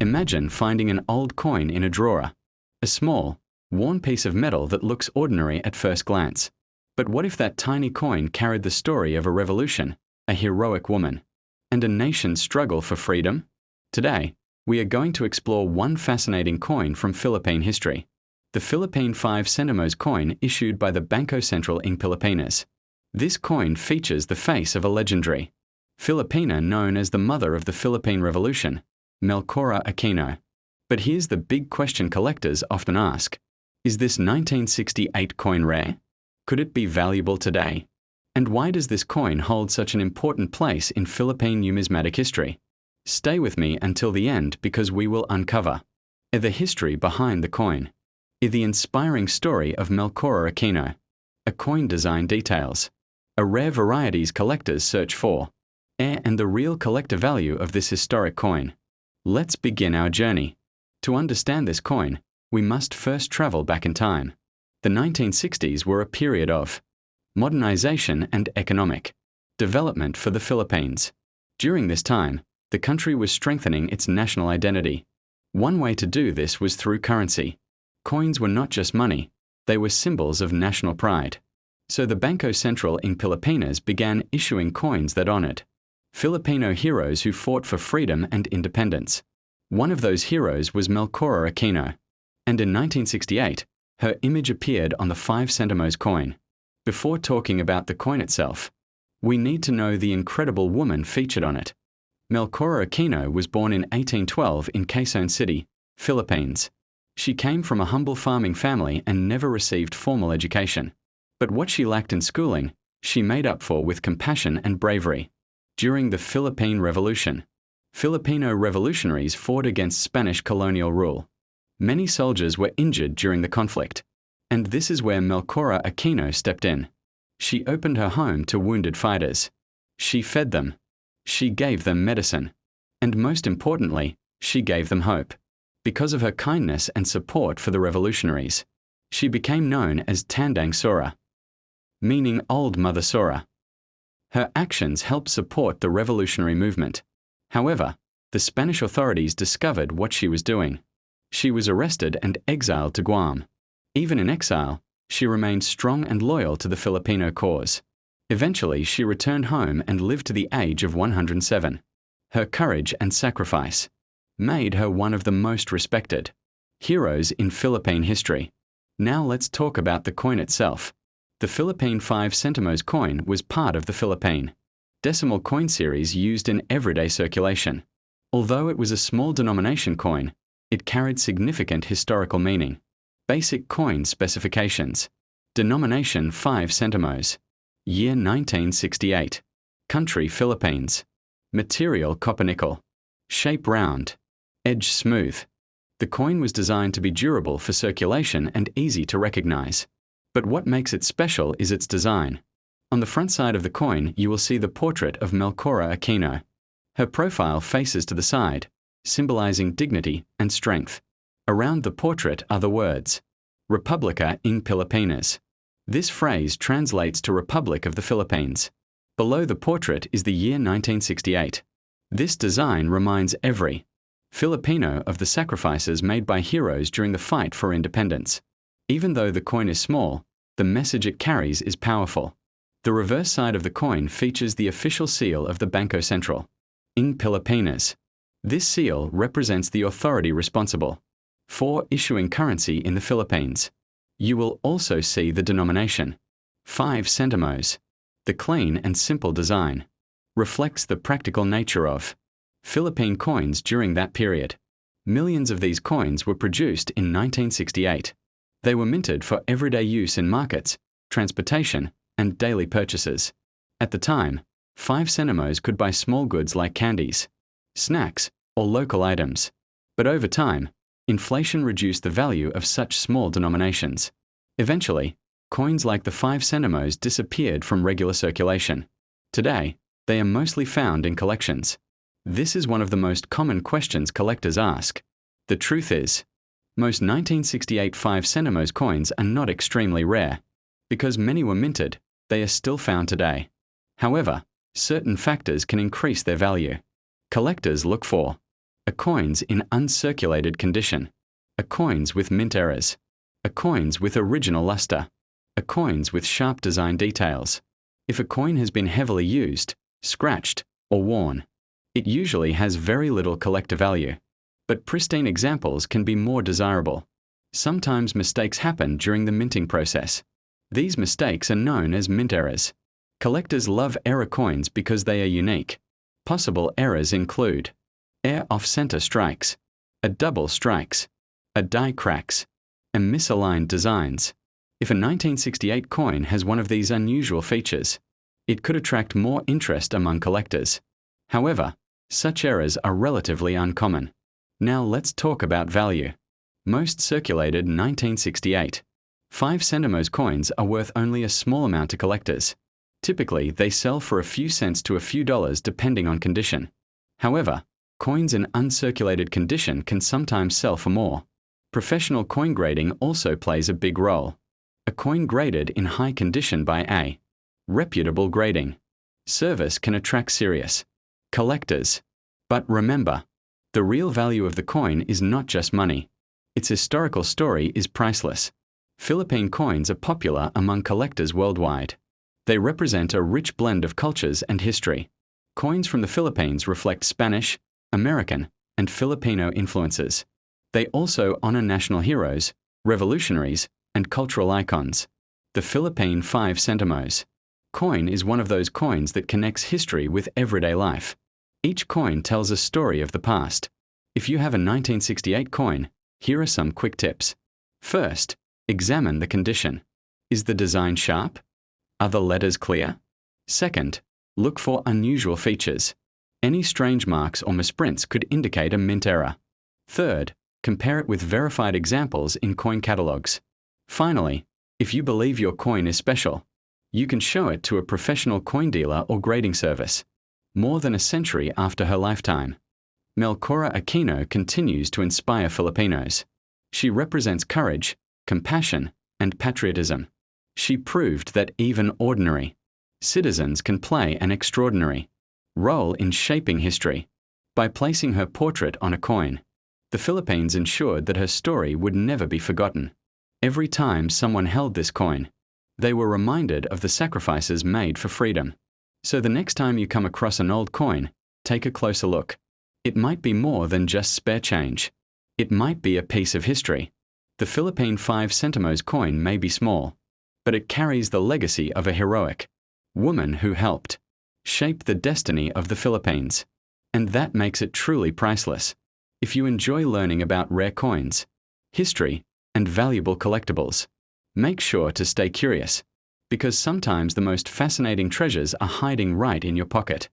Imagine finding an old coin in a drawer. A small, worn piece of metal that looks ordinary at first glance. But what if that tiny coin carried the story of a revolution, a heroic woman, and a nation's struggle for freedom? Today, we are going to explore one fascinating coin from Philippine history. The Philippine 5 Sentimos coin issued by the Bangko Sentral ng Pilipinas. This coin features the face of a legendary Filipina known as the mother of the Philippine Revolution, Melchora Aquino. But here's the big question collectors often ask. Is this 1968 coin rare? Could it be valuable today? And why does this coin hold such an important place in Philippine numismatic history? Stay with me until the end because we will uncover the history behind the coin, the inspiring story of Melchora Aquino, a coin design details, a rare varieties collectors search for, and the real collector value of this historic coin. Let's begin our journey. To understand this coin, we must first travel back in time. The 1960s were a period of modernization and economic development for the Philippines. During this time, the country was strengthening its national identity. One way to do this was through currency. Coins were not just money, they were symbols of national pride. So the Bangko Sentral ng Pilipinas began issuing coins that honored Filipino heroes who fought for freedom and independence. One of those heroes was Melchora Aquino. And in 1968, her image appeared on the 5 Sentimos coin. Before talking about the coin itself, we need to know the incredible woman featured on it. Melchora Aquino was born in 1812 in Quezon City, Philippines. She came from a humble farming family and never received formal education. But what she lacked in schooling, she made up for with compassion and bravery. During the Philippine Revolution, Filipino revolutionaries fought against Spanish colonial rule. Many soldiers were injured during the conflict. And this is where Melchora Aquino stepped in. She opened her home to wounded fighters. She fed them. She gave them medicine. And most importantly, she gave them hope. Because of her kindness and support for the revolutionaries, she became known as Tandang Sora, meaning Old Mother Sora. Her actions helped support the revolutionary movement. However, the Spanish authorities discovered what she was doing. She was arrested and exiled to Guam. Even in exile, she remained strong and loyal to the Filipino cause. Eventually, she returned home and lived to the age of 107. Her courage and sacrifice made her one of the most respected heroes in Philippine history. Now let's talk about the coin itself. The Philippine 5 Sentimos coin was part of the Philippine decimal coin series used in everyday circulation. Although it was a small denomination coin, it carried significant historical meaning. Basic coin specifications. Denomination 5 Sentimos. Year 1968. Country Philippines. Material copper nickel. Shape round. Edge smooth. The coin was designed to be durable for circulation and easy to recognize. But what makes it special is its design. On the front side of the coin, you will see the portrait of Melchora Aquino. Her profile faces to the side, symbolizing dignity and strength. Around the portrait are the words, Republica ng Pilipinas. This phrase translates to Republic of the Philippines. Below the portrait is the year 1968. This design reminds every Filipino of the sacrifices made by heroes during the fight for independence. Even though the coin is small, the message it carries is powerful. The reverse side of the coin features the official seal of the Bangko Sentral ng Pilipinas. This seal represents the authority responsible for issuing currency in the Philippines. You will also see the denomination 5 Sentimos. The clean and simple design reflects the practical nature of Philippine coins during that period. Millions of these coins were produced in 1968. They were minted for everyday use in markets, transportation, and daily purchases. At the time, 5 Sentimos could buy small goods like candies, snacks, or local items. But over time, inflation reduced the value of such small denominations. Eventually, coins like the 5 Sentimos disappeared from regular circulation. Today, they are mostly found in collections. This is one of the most common questions collectors ask. The truth is, most 1968 5 Sentimos coins are not extremely rare. Because many were minted, they are still found today. However, certain factors can increase their value. Collectors look for a coins in uncirculated condition, coins with mint errors, coins with original luster, coins with sharp design details. If a coin has been heavily used, scratched, or worn, it usually has very little collector value. But pristine examples can be more desirable. Sometimes mistakes happen during the minting process. These mistakes are known as mint errors. Collectors love error coins because they are unique. Possible errors include off-center strikes, a double strikes, a die cracks, and misaligned designs. If a 1968 coin has one of these unusual features, it could attract more interest among collectors. However, such errors are relatively uncommon. Now let's talk about value. Most circulated 1968. 5 Sentimos coins are worth only a small amount to collectors. Typically, they sell for a few cents to a few dollars depending on condition. However, coins in uncirculated condition can sometimes sell for more. Professional coin grading also plays a big role. A coin graded in high condition by a reputable grading service can attract serious collectors. But remember, the real value of the coin is not just money. Its historical story is priceless. Philippine coins are popular among collectors worldwide. They represent a rich blend of cultures and history. Coins from the Philippines reflect Spanish, American, and Filipino influences. They also honor national heroes, revolutionaries, and cultural icons. The Philippine 5 Sentimos coin is one of those coins that connects history with everyday life. Each coin tells a story of the past. If you have a 1968 coin, here are some quick tips. First, examine the condition. Is the design sharp? Are the letters clear? Second, look for unusual features. Any strange marks or misprints could indicate a mint error. Third, compare it with verified examples in coin catalogs. Finally, if you believe your coin is special, you can show it to a professional coin dealer or grading service. More than a century after her lifetime, Melchora Aquino continues to inspire Filipinos. She represents courage, compassion, and patriotism. She proved that even ordinary citizens can play an extraordinary role in shaping history. By placing her portrait on a coin, the Philippines ensured that her story would never be forgotten. Every time someone held this coin, they were reminded of the sacrifices made for freedom. So the next time you come across an old coin, take a closer look. It might be more than just spare change. It might be a piece of history. The Philippine 5 Sentimos coin may be small, but it carries the legacy of a heroic woman who helped shape the destiny of the Philippines. And that makes it truly priceless. If you enjoy learning about rare coins, history, and valuable collectibles, make sure to stay curious, because sometimes the most fascinating treasures are hiding right in your pocket.